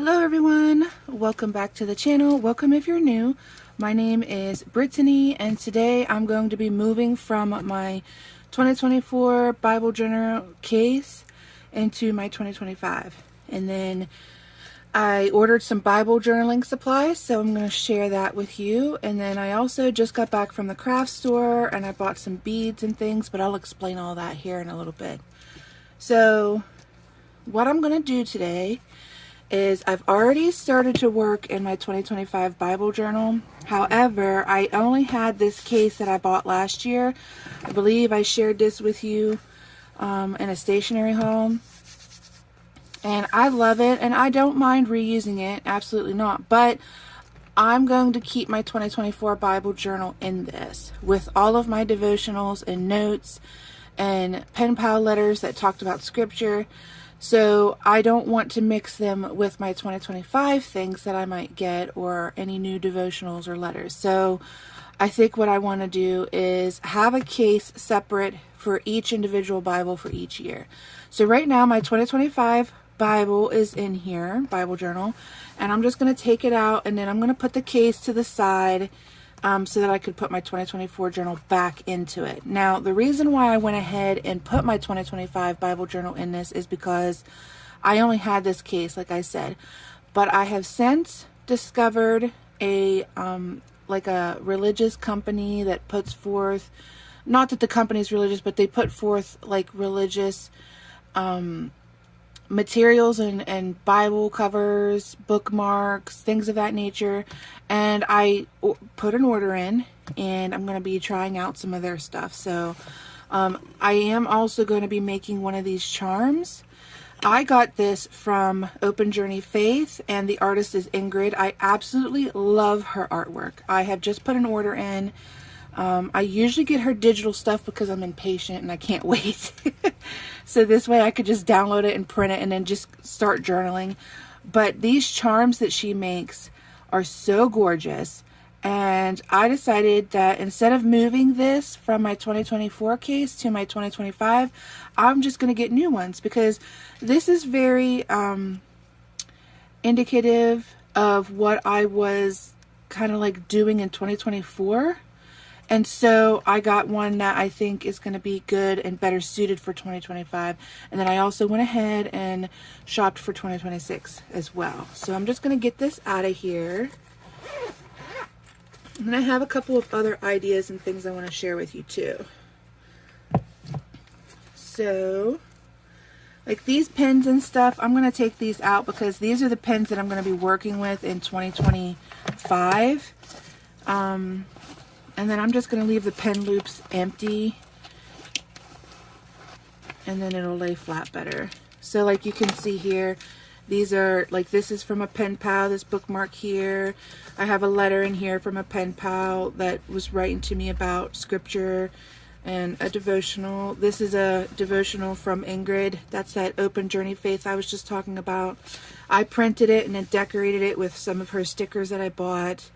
Hello everyone, welcome back to the channel. Welcome if you're new. My name is Brittany and today I'm going to be moving from my 2024 Bible journal case into my 2025. And then I ordered some Bible journaling supplies, so I'm going to share that with you. And then I also just got back from the craft store and I bought some beads and things, but I'll explain all that here in a little bit. So what I'm going to do today is I've already started to work in my 2025 Bible journal. However, I only had this case that I bought last year. I believe I shared this with you in a stationery haul. And I love it and I don't mind reusing it, absolutely not. But I'm going to keep my 2024 Bible journal in this with all of my devotionals and notes and pen pal letters that talked about scripture. So I don't want to mix them with my 2025 things that I might get or any new devotionals or letters. So I think what I want to do is have a case separate for each individual Bible for each year. So right now my 2025 Bible is in here, Bible journal, and I'm just going to take it out and then I'm going to put the case to the side so that I could put my 2024 journal back into it. Now, the reason why I went ahead and put my 2025 Bible journal in this is because I only had this case, like I said, but I have since discovered a like a religious company that puts forth, not that the company's religious, but they put forth like religious materials and Bible covers, bookmarks, things of that nature, and I put an order in and I'm going to be trying out some of their stuff. So I am also going to be making one of these charms. I got this from Open Journey Faith and the artist is Ingrid. I absolutely love her artwork. I have just put an order in. I usually get her digital stuff because I'm impatient and I can't wait. So this way I could just download it and print it and then just start journaling. But these charms that she makes are so gorgeous. And I decided that instead of moving this from my 2024 case to my 2025, I'm just going to get new ones because this is very indicative of what I was kind of like doing in 2024. And so I got one that I think is going to be good and better suited for 2025. And then I also went ahead and shopped for 2026 as well. So I'm just going to get this out of here. And then I have a couple of other ideas and things I want to share with you too. So, like these pens and stuff, I'm going to take these out because these are the pens that I'm going to be working with in 2025. And then I'm just going to leave the pen loops empty and then it'll lay flat better. So like you can see here, these are like, this is from a pen pal, this bookmark here. I have a letter in here from a pen pal that was writing to me about scripture and a devotional. This is a devotional from Ingrid. That's that Open Journey Faith I was just talking about. I printed it and then decorated it with some of her stickers that I bought.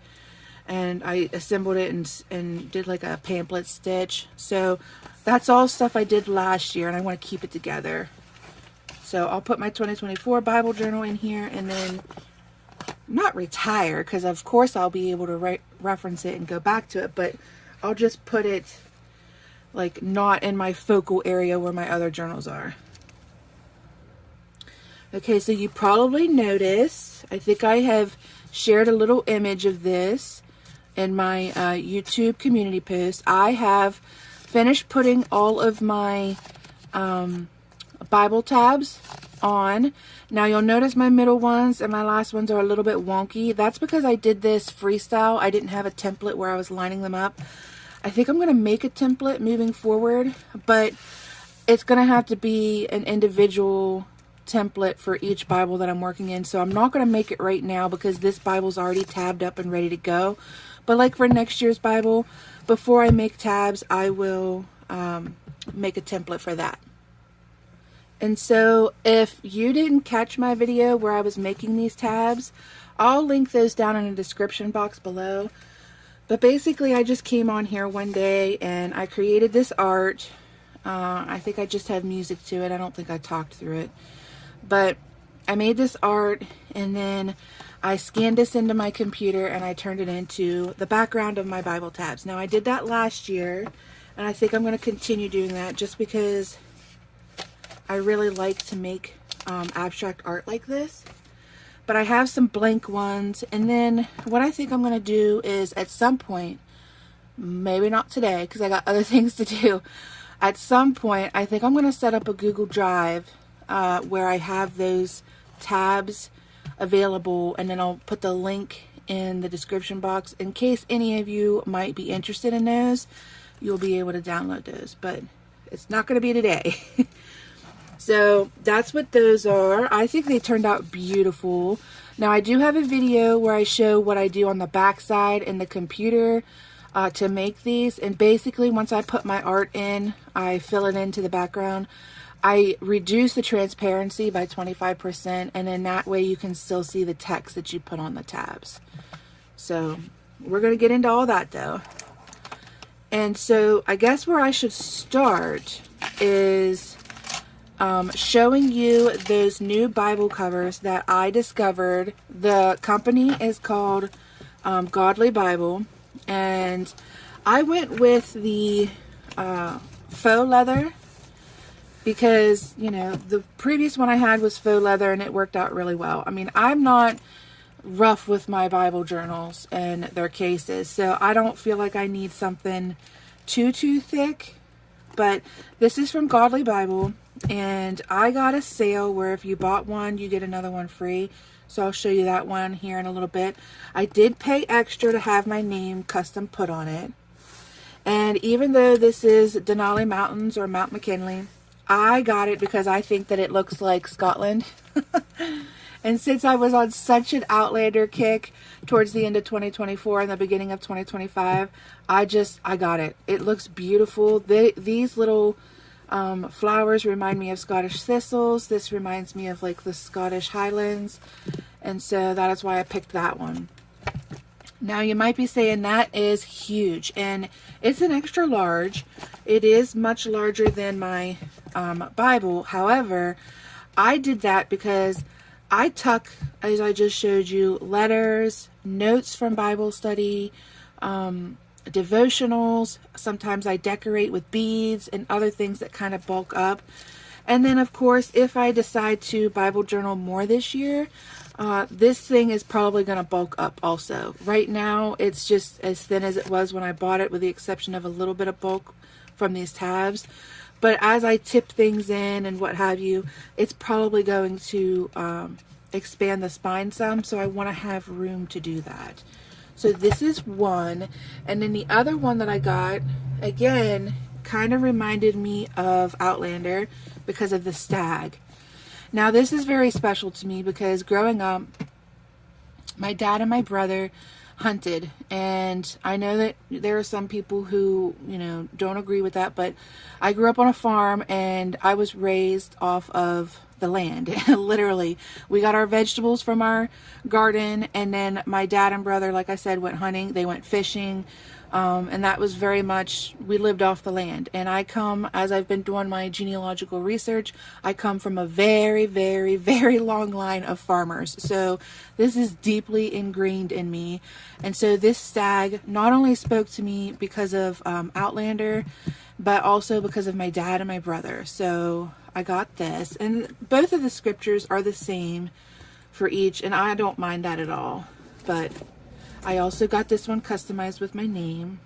And I assembled it and did like a pamphlet stitch. So that's all stuff I did last year and I want to keep it together. So I'll put my 2024 Bible journal in here and then not retire because of course I'll be able to reference it and go back to it, but I'll just put it like not in my focal area where my other journals are. Okay, so you probably noticed, I think I have shared a little image of this in my YouTube community post. I have finished putting all of my Bible tabs on. Now you'll notice my middle ones and my last ones are a little bit wonky. That's because I did this freestyle. I didn't have a template where I was lining them up. I think I'm going to make a template moving forward, but it's going to have to be an individual template for each Bible that I'm working in. So I'm not going to make it right now because this Bible's already tabbed up and ready to go. But like for next year's Bible, before I make tabs, I will make a template for that. And so if you didn't catch my video where I was making these tabs, I'll link those down in the description box below. But basically I just came on here one day and I created this art. I think I just have music to it. I don't think I talked through it. But I made this art, and then I scanned this into my computer and I turned it into the background of my Bible tabs. Now I did that last year, and I think I'm going to continue doing that just because I really like to make abstract art like this. But I have some blank ones, and then what I think I'm going to do is at some point, maybe not today because I got other things to do, at some point I think I'm going to set up a Google Drive where I have those tabs available, and then I'll put the link in the description box in case any of you might be interested in those. You'll be able to download those, but it's not going to be today. So that's what those are. I think they turned out beautiful. Now I do have a video where I show what I do on the back side in the computer to make these, and basically once I put my art in, I fill it into the background. I reduce the transparency by 25%, and then that way you can still see the text that you put on the tabs. So we're going to get into all that though. And so I guess where I should start is showing you those new Bible covers that I discovered. The company is called Godly Bible, and I went with the faux leather because, you know, the previous one I had was faux leather and it worked out really well. I mean, I'm not rough with my Bible journals and their cases, so I don't feel like I need something too thick. But this is from Godly Bible, and I got a sale where if you bought one you get another one free, so I'll show you that one here in a little bit. I did pay extra to have my name custom put on it, and even though this is Denali Mountains or Mount McKinley, I got it because I think that it looks like Scotland. And since I was on such an Outlander kick towards the end of 2024 and the beginning of 2025, I got it. It looks beautiful. These little flowers remind me of Scottish thistles. This reminds me of like the Scottish Highlands. And so that is why I picked that one. Now you might be saying that is huge, and it's an extra large. It is much larger than my Bible. However, I did that because I tuck, as I just showed you, letters, notes from Bible study, devotionals. Sometimes I decorate with beads and other things that kind of bulk up. And then, of course, if I decide to Bible journal more this year, this thing is probably going to bulk up also. Right now, it's just as thin as it was when I bought it, with the exception of a little bit of bulk from these tabs. But as I tip things in and what have you, it's probably going to expand the spine some, so I want to have room to do that. So this is one, and then the other one that I got, again, kind of reminded me of Outlander because of the stag. Now this is very special to me because growing up, my dad and my brother hunted, and I know that there are some people who, you know, don't agree with that, but I grew up on a farm and I was raised off of the land. Literally, we got our vegetables from our garden, and then my dad and brother, like I said, went hunting, they went fishing, and that was very much, we lived off the land. And I come, as I've been doing my genealogical research, I come from a very, very, very long line of farmers. So this is deeply ingrained in me. And so this stag not only spoke to me because of Outlander, but also because of my dad and my brother. So I got this, and both of the scriptures are the same for each, and I don't mind that at all. But I also got this one customized with my name,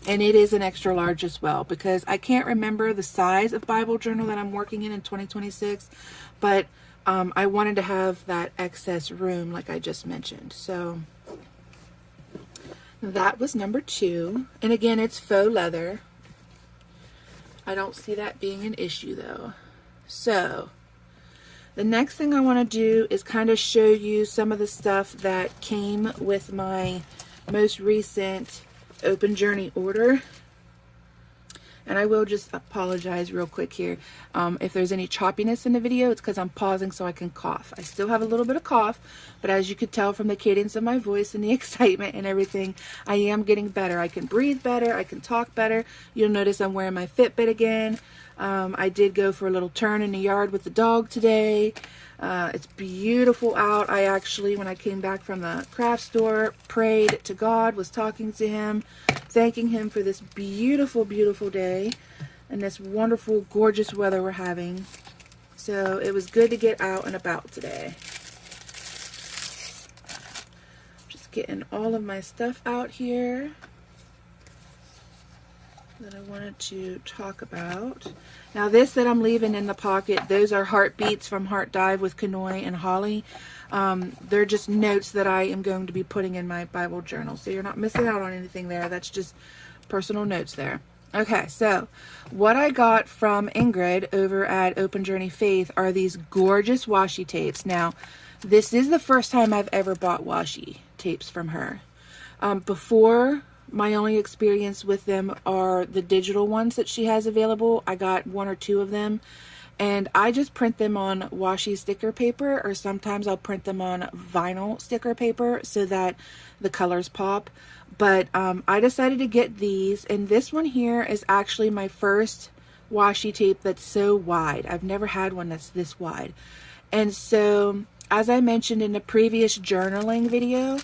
and it is an extra large as well, because I can't remember the size of Bible journal that I'm working in 2026, but I wanted to have that excess room like I just mentioned. So that was number 2, and again, it's faux leather. I don't see that being an issue though. So the next thing I want to do is kind of show you some of the stuff that came with my most recent Open Journey order. And I will just apologize real quick here. If there's any choppiness in the video, it's because I'm pausing so I can cough. I still have a little bit of cough, but as you could tell from the cadence of my voice and the excitement and everything, I am getting better. I can breathe better. I can talk better. You'll notice I'm wearing my Fitbit again. I did go for a little turn in the yard with the dog today. It's beautiful out. I actually, when I came back from the craft store, prayed to God, was talking to him, thanking him for this beautiful, beautiful day and this wonderful, gorgeous weather we're having. So it was good to get out and about today. Just getting all of my stuff out here that I wanted to talk about. Now this that I'm leaving in the pocket, those are heartbeats from Heart Dive with Kanoe and Holly. They're just notes that I am going to be putting in my Bible journal. So you're not missing out on anything there. That's just personal notes there. Okay, so what I got from Ingrid over at Open Journey Faith are these gorgeous washi tapes. Now, this is the first time I've ever bought washi tapes from her. Before, my only experience with them are the digital ones that she has available. I got 1 or 2 of them, and I just print them on washi sticker paper, or sometimes I'll print them on vinyl sticker paper so that the colors pop. But I decided to get these, and this one here is actually my first washi tape that's so wide. I've never had one that's this wide. And so, as I mentioned in the previous journaling video,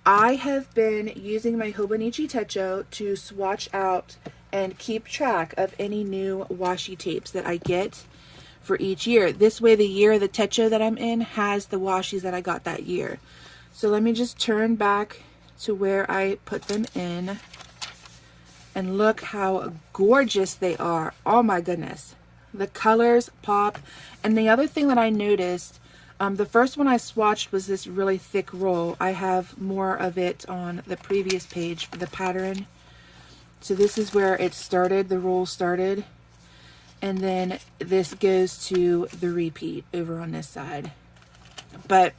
I have been using my Hobonichi Techo to swatch out and keep track of any new washi tapes that I get for each year. This way, the year of the Techo that I'm in has the washis that I got that year. So let me just turn back to where I put them in, and look how gorgeous they are. Oh my goodness. The colors pop. And the other thing that I noticed, the first one I swatched was this really thick roll. I have more of it on the previous page for the pattern. So this is where it started, the roll started. And then this goes to the repeat over on this side. But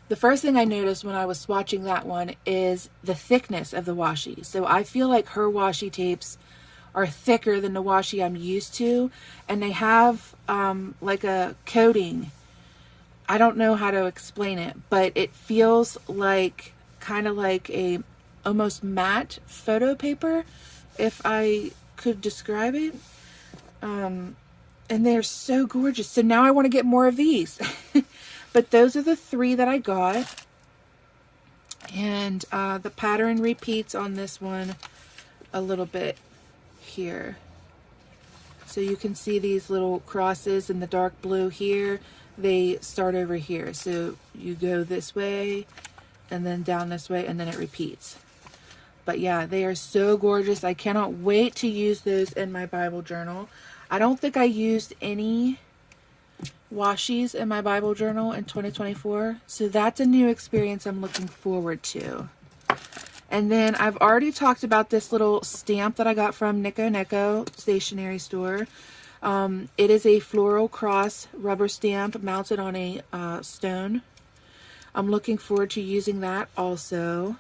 the first thing I noticed when I was swatching that one is the thickness of the washi. So I feel like her washi tapes are thicker than the washi I'm used to. And they have like a coating. I don't know how to explain it, but it feels like kind of like a almost matte photo paper, if I could describe it. And they're so gorgeous. So now I want to get more of these. But those are the 3 that I got. And the pattern repeats on this one a little bit here. So you can see these little crosses in the dark blue here. They start over here. So you go this way and then down this way, and then it repeats. But yeah, they are so gorgeous. I cannot wait to use those in my Bible journal. I don't think I used any washis in my Bible journal in 2024. So that's a new experience I'm looking forward to. And then I've already talked about this little stamp that I got from Niconeco Stationery store. It is a floral cross rubber stamp mounted on a stone. I'm looking forward to using that also.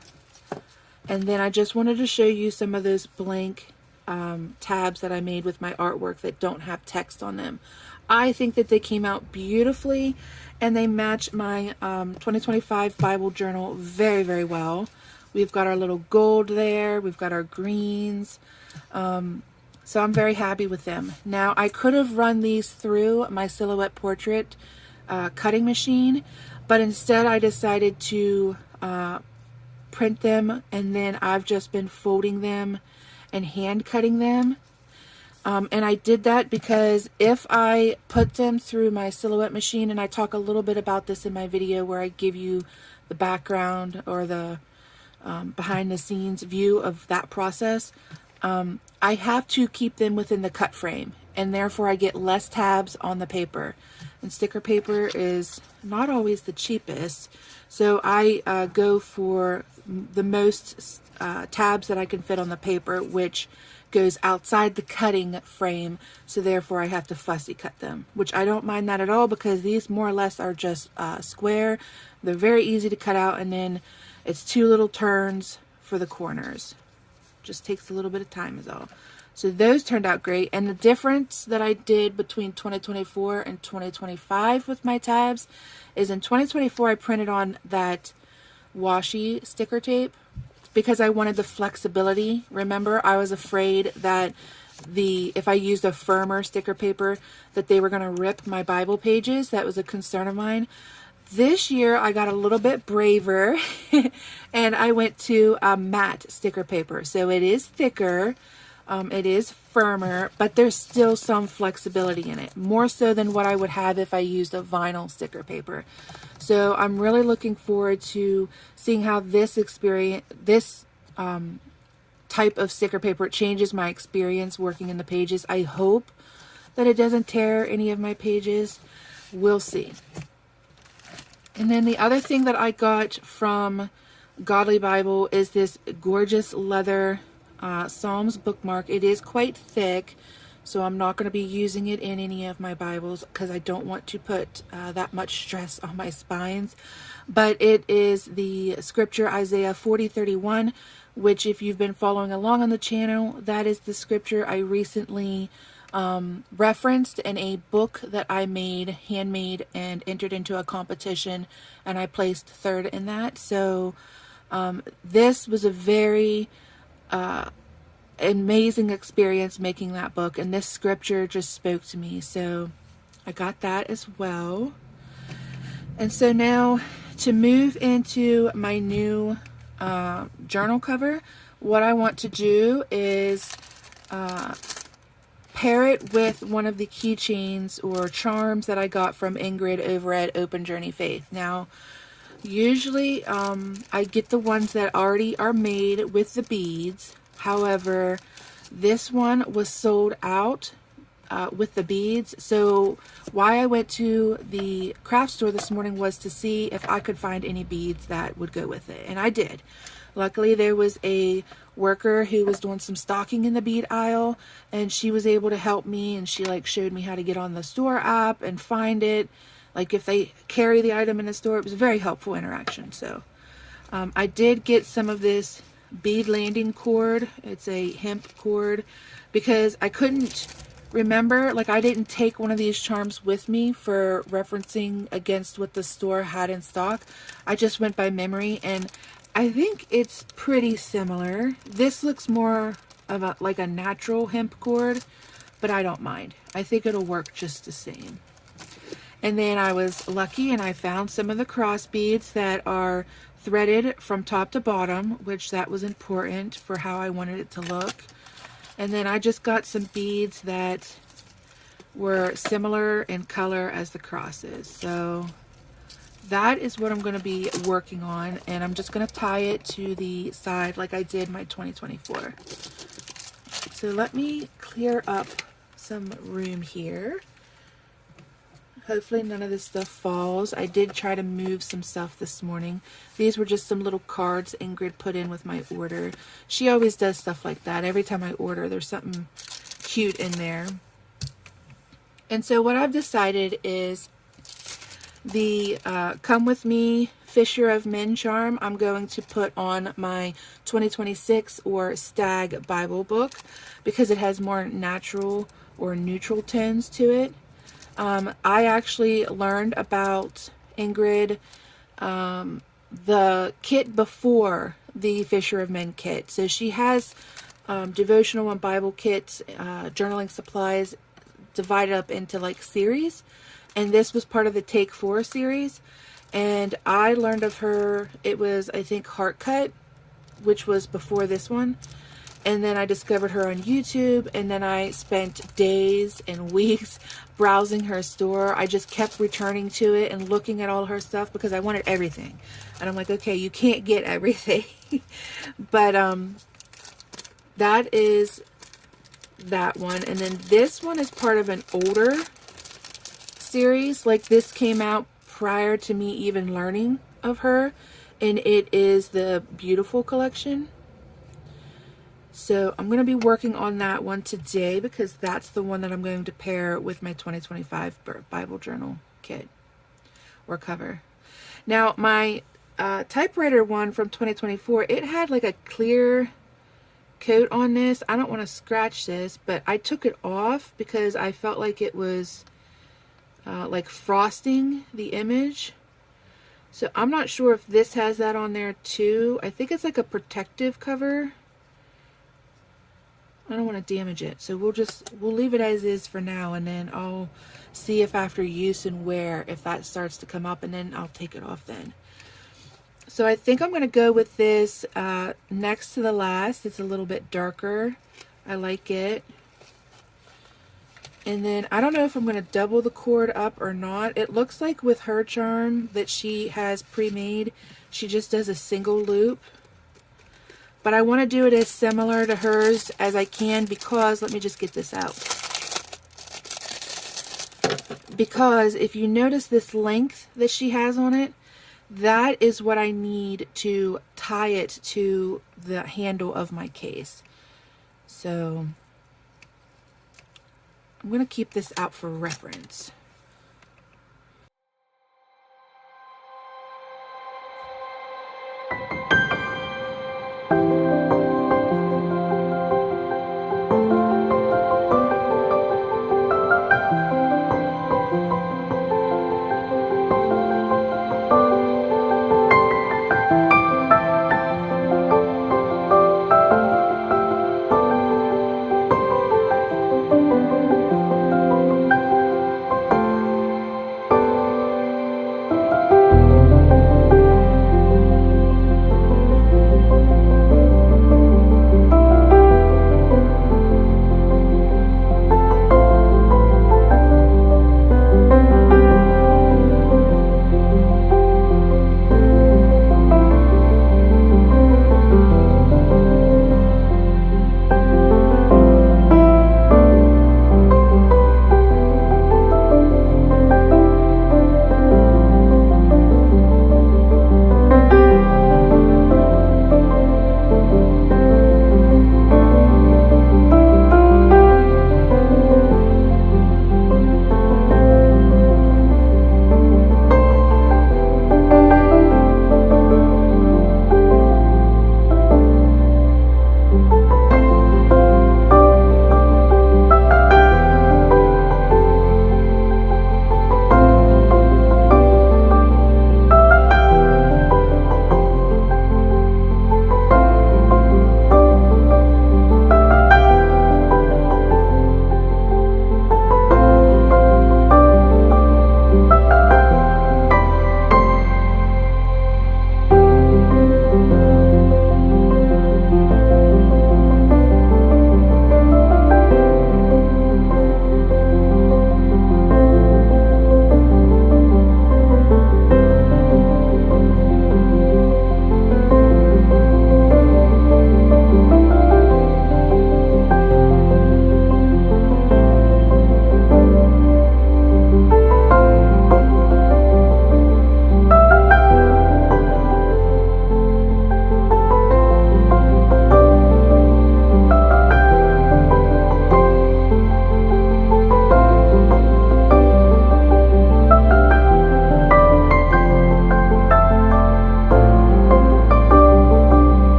And then I just wanted to show you some of those blank tabs that I made with my artwork that don't have text on them. I think that they came out beautifully, and they match my 2025 Bible journal very, very well. We've got our little gold there. We've got our greens. So I'm very happy with them. Now, I could have run these through my Silhouette Portrait cutting machine, but instead I decided to print them, and then I've just been folding them and hand cutting them. And I did that because if I put them through my Silhouette machine, and I talk a little bit about this in my video where I give you the background or the behind the scenes view of that process, I have to keep them within the cut frame, and therefore I get less tabs on the paper. And sticker paper is not always the cheapest, so I go for the most tabs that I can fit on the paper, which goes outside the cutting frame, so therefore I have to fussy cut them, which I don't mind that at all, because these more or less are just square. They're very easy to cut out, and then it's 2 little turns for the corners. Just takes a little bit of time is all. So those turned out great. And the difference that I did between 2024 and 2025 with my tabs is in 2024 I printed on that washi sticker tape because I wanted the flexibility. Remember, I was afraid that if I used a firmer sticker paper, that they were going to rip my Bible pages. That was a concern of mine. This year I got a little bit braver and I went to a matte sticker paper. So it is thicker, it is firmer, but there's still some flexibility in it, more so than what I would have if I used a vinyl sticker paper. So I'm really looking forward to seeing how this type of sticker paper changes my experience working in the pages. I hope that it doesn't tear any of my pages. We'll see. And then the other thing that I got from Godly Bible is this gorgeous leather Psalms bookmark. It is quite thick, so I'm not going to be using it in any of my Bibles because I don't want to put that much stress on my spines. But it is the scripture Isaiah 40:31, which if you've been following along on the channel, that is the scripture I recently referenced in a book that I made, handmade, and entered into a competition, and I placed third in that. So this was a very amazing experience making that book, and this scripture just spoke to me. So I got that as well. And so now to move into my new journal cover, what I want to do is pair it with one of the keychains or charms that I got from Ingrid over at Open Journey Faith. Now, usually I get the ones that already are made with the beads. However, this one was sold out with the beads. So why I went to the craft store this morning was to see if I could find any beads that would go with it. And I did. Luckily, there was a worker who was doing some stocking in the bead aisle, and she was able to help me, and she showed me how to get on the store app and find it. If they carry the item in the store, it was a very helpful interaction. So I did get some of this bead landing cord. It's a hemp cord because I couldn't remember, I didn't take one of these charms with me for referencing against what the store had in stock. I just went by memory, and I think it's pretty similar. This looks more of a natural hemp cord, but I don't mind. I think it'll work just the same. And then I was lucky and I found some of the cross beads that are threaded from top to bottom, which that was important for how I wanted it to look. And then I just got some beads that were similar in color as the crosses. So that is what I'm going to be working on, and I'm just going to tie it to the side like I did my 2024. So let me clear up some room here. Hopefully none of this stuff falls. I did try to move some stuff this morning. These were just some little cards Ingrid put in with my order. She always does stuff like that. Every time I order, there's something cute in there. And so what I've decided is the Come With Me Fisher of Men charm I'm going to put on my 2026 or Stag Bible book because it has more natural or neutral tones to it. I actually learned about Ingrid, the kit before the Fisher of Men kit. So she has devotional and Bible kits, journaling supplies divided up into series. And this was part of the Take 4 series. And I learned of her, it was, I think, Heart Cut, which was before this one. And then I discovered her on YouTube, and then I spent days and weeks browsing her store. I just kept returning to it and looking at all her stuff because I wanted everything. And I'm like, okay, you can't get everything. But that is that one. And then this one is part of an older series. This came out prior to me even learning of her, and it is the Beautiful collection. So I'm going to be working on that one today because that's the one that I'm going to pair with my 2025 Bible journal kit or cover. Now my typewriter one from 2024, it had a clear coat on this. I don't want to scratch this, but I took it off because I felt like it was frosting the image. So I'm not sure if this has that on there too. I think it's a protective cover. I don't want to damage it. So we'll leave it as is for now, and then I'll see if after use and wear, if that starts to come up, and then I'll take it off then. So I think I'm going to go with this next to the last. It's a little bit darker. I like it. And then I don't know if I'm going to double the cord up or not. It looks like with her charm that she has pre-made, she just does a single loop. But I want to do it as similar to hers as I can because, let me just get this out. Because if you notice this length that she has on it, that is what I need to tie it to the handle of my case. So I'm going to keep this out for reference.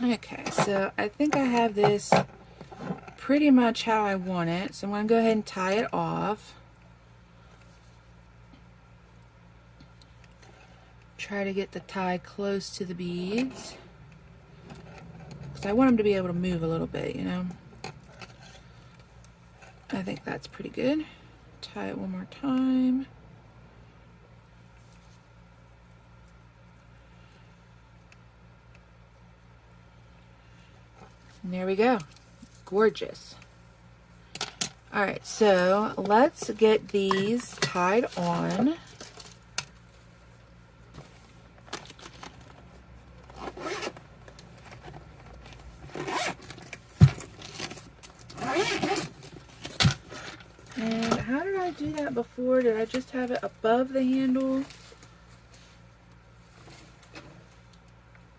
Okay, so I think I have this pretty much how I want it. So I'm going to go ahead and tie it off. Try to get the tie close to the beads, because I want them to be able to move a little bit, you know. I think that's pretty good. Tie it one more time. And there we go. Gorgeous. Alright, so let's get these tied on. how did I do that before? Did I just have it above the handle?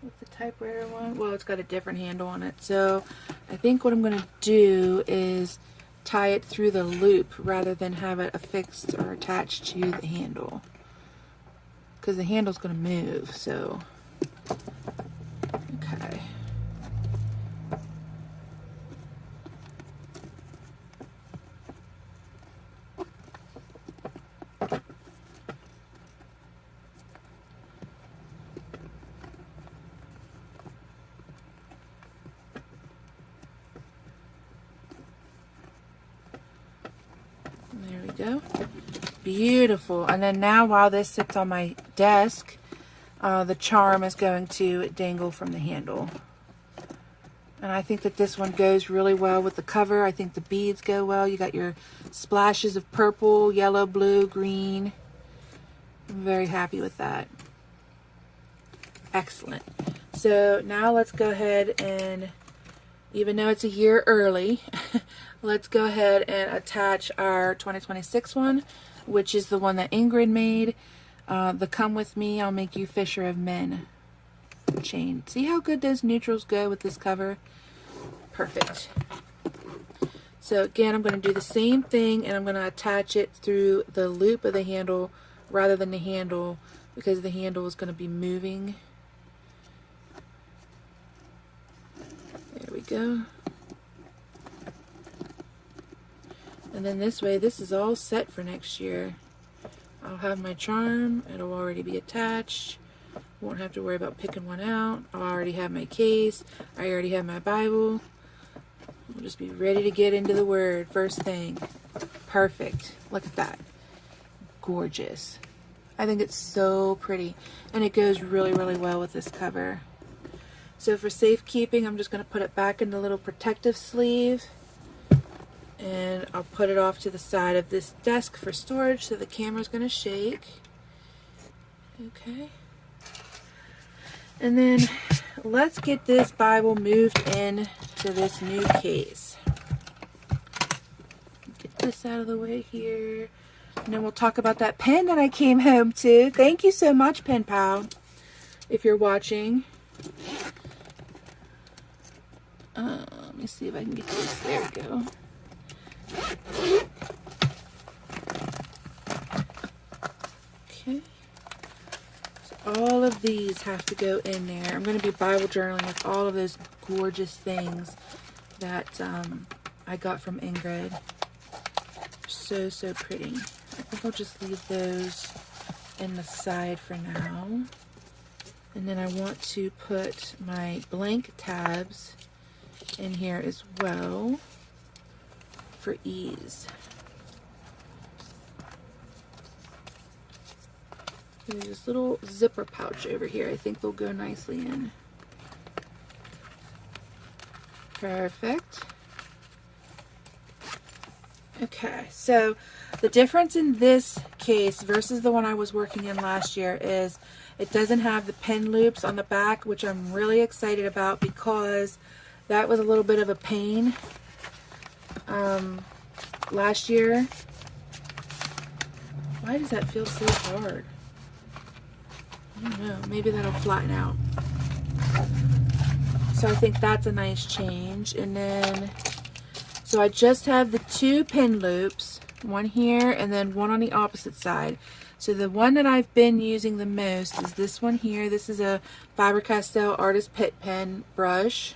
With the typewriter one? Well, it's got a different handle on it. So I think what I'm going to do is tie it through the loop rather than have it affixed or attached to the handle. Because the handle's going to move, so... Okay. There we go. Beautiful. And then now while this sits on my desk, the charm is going to dangle from the handle. And I think that this one goes really well with the cover. I think the beads go well. You got your splashes of purple, yellow, blue, green. I'm very happy with that. Excellent. So now let's go ahead and, even though it's a year early, let's go ahead and attach our 2026 one, which is the one that Ingrid made. The Come With Me, I'll Make You Fisher of Men chain. See how good those neutrals go with this cover? Perfect. So again, I'm going to do the same thing, and I'm going to attach it through the loop of the handle rather than the handle, because the handle is going to be moving. There we go. And then this way, this is all set for next year. I'll have my charm. It'll already be attached. Won't have to worry about picking one out. I'll already have my case. I already have my Bible. We'll just be ready to get into the Word first thing. Perfect. Look at that. Gorgeous. I think it's so pretty. And it goes really, really well with this cover. So for safekeeping, I'm just going to put it back in the little protective sleeve. And I'll put it off to the side of this desk for storage, so the camera's going to shake. Okay. And then let's get this Bible moved in to this new case. Get this out of the way here. And then we'll talk about that pen that I came home to. Thank you so much, Pen Pal, if you're watching. Let me see if I can get this. There we go. Okay. So all of these have to go in there. I'm going to be Bible journaling with all of those gorgeous things that I got from Ingrid. So, so pretty. I think I'll just leave those in the side for now. And then I want to put my blank tabs in here as well for ease. There's this little zipper pouch over here. I think they'll go nicely in. Perfect. Okay, so the difference in this case versus the one I was working in last year is it doesn't have the pen loops on the back, which I'm really excited about because that was a little bit of a pain last year. Why does that feel so hard? I don't know. Maybe that'll flatten out. So I think that's a nice change. And then, so I just have the two pin loops, one here and then one on the opposite side. So the one that I've been using the most is this one here. This is a Faber-Castell Artist Pitt Pen brush.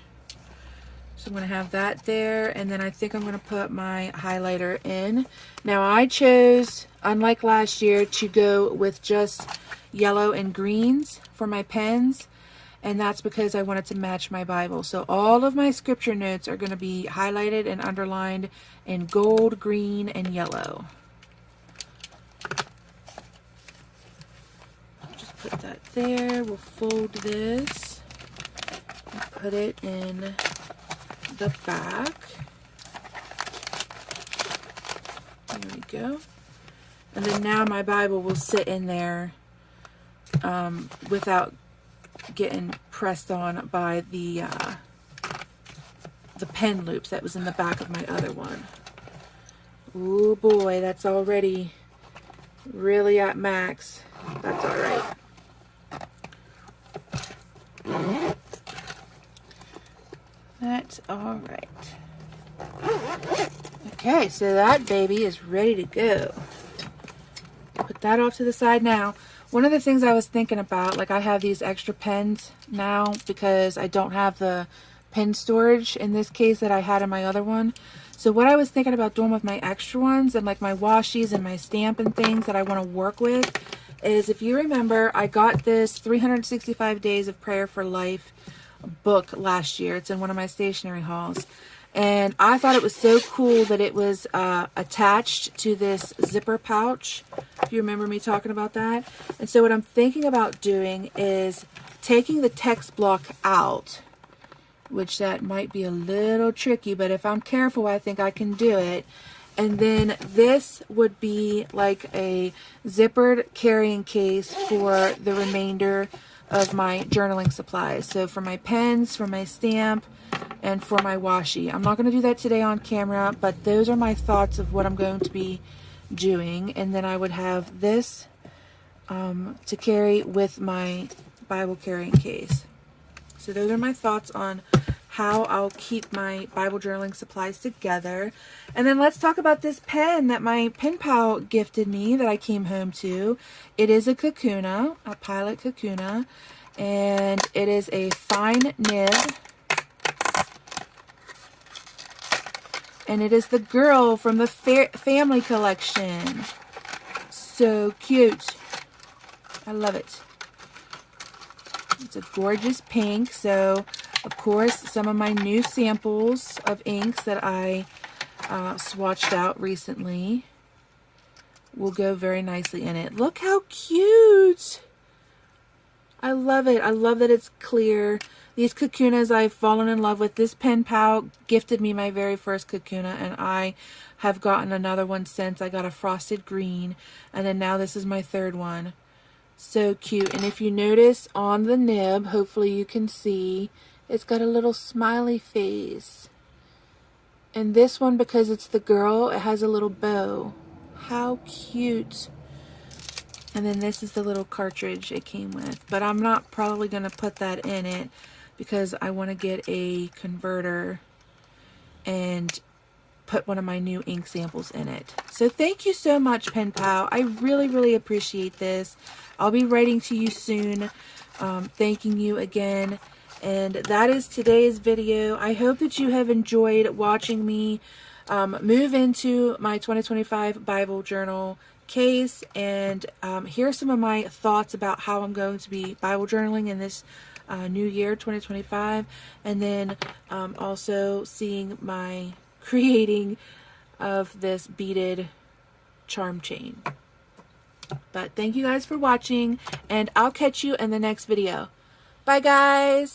So I'm going to have that there, and then I think I'm going to put my highlighter in. Now I chose, unlike last year, to go with just yellow and greens for my pens, and that's because I wanted to match my Bible. So all of my scripture notes are going to be highlighted and underlined in gold, green, and yellow. Just put that there. We'll fold this and put it in the back. There we go. And then now my Bible will sit in there without getting pressed on by the pen loops that was in the back of my other one. Oh boy, that's already really at max. That's all right. That's all right. Okay, so that baby is ready to go. Put that off to the side now. One of the things I was thinking about, like I have these extra pens now because I don't have the pen storage in this case that I had in my other one. So what I was thinking about doing with my extra ones and like my washies and my stamp and things that I want to work with is, if you remember, I got this 365 Days of Prayer for Life book last year. It's in one of my stationery hauls. And I thought it was so cool that it was attached to this zipper pouch. If you remember me talking about that. And so what I'm thinking about doing is taking the text block out, which that might be a little tricky, but if I'm careful, I think I can do it. And then this would be like a zippered carrying case for the remainder of my journaling supplies. So for my pens, for my stamp, and for my washi. I'm not going to do that today on camera, but those are my thoughts of what I'm going to be doing. And then I would have this to carry with my Bible carrying case. So those are my thoughts on how I'll keep my Bible journaling supplies together. And then let's talk about this pen that my pen pal gifted me that I came home to. It is a Kakuna, a Pilot Kakuna, and it is a fine nib. And it is the girl from the family collection. So cute. I love it. It's a gorgeous pink. So, of course, some of my new samples of inks that I swatched out recently will go very nicely in it. Look how cute. I love it. I love that it's clear. These Kakunas I've fallen in love with. This pen pal gifted me my very first Kakuna, and I have gotten another one since. I got a frosted green, and then now this is my third one. So cute. And if you notice on the nib, hopefully you can see, it's got a little smiley face. And this one, because it's the girl, it has a little bow. How cute. And then this is the little cartridge it came with. But I'm not probably going to put that in it because I want to get a converter and put one of my new ink samples in it. So thank you so much, Pen Pal. I really, really appreciate this. I'll be writing to you soon, thanking you again. And that is today's video. I hope that you have enjoyed watching me move into my 2025 Bible journal case, and hear some of my thoughts about how I'm going to be Bible journaling in this new year 2025, and then also seeing my creating of this beaded charm chain. But thank you guys for watching, and I'll catch you in the next video. Bye guys.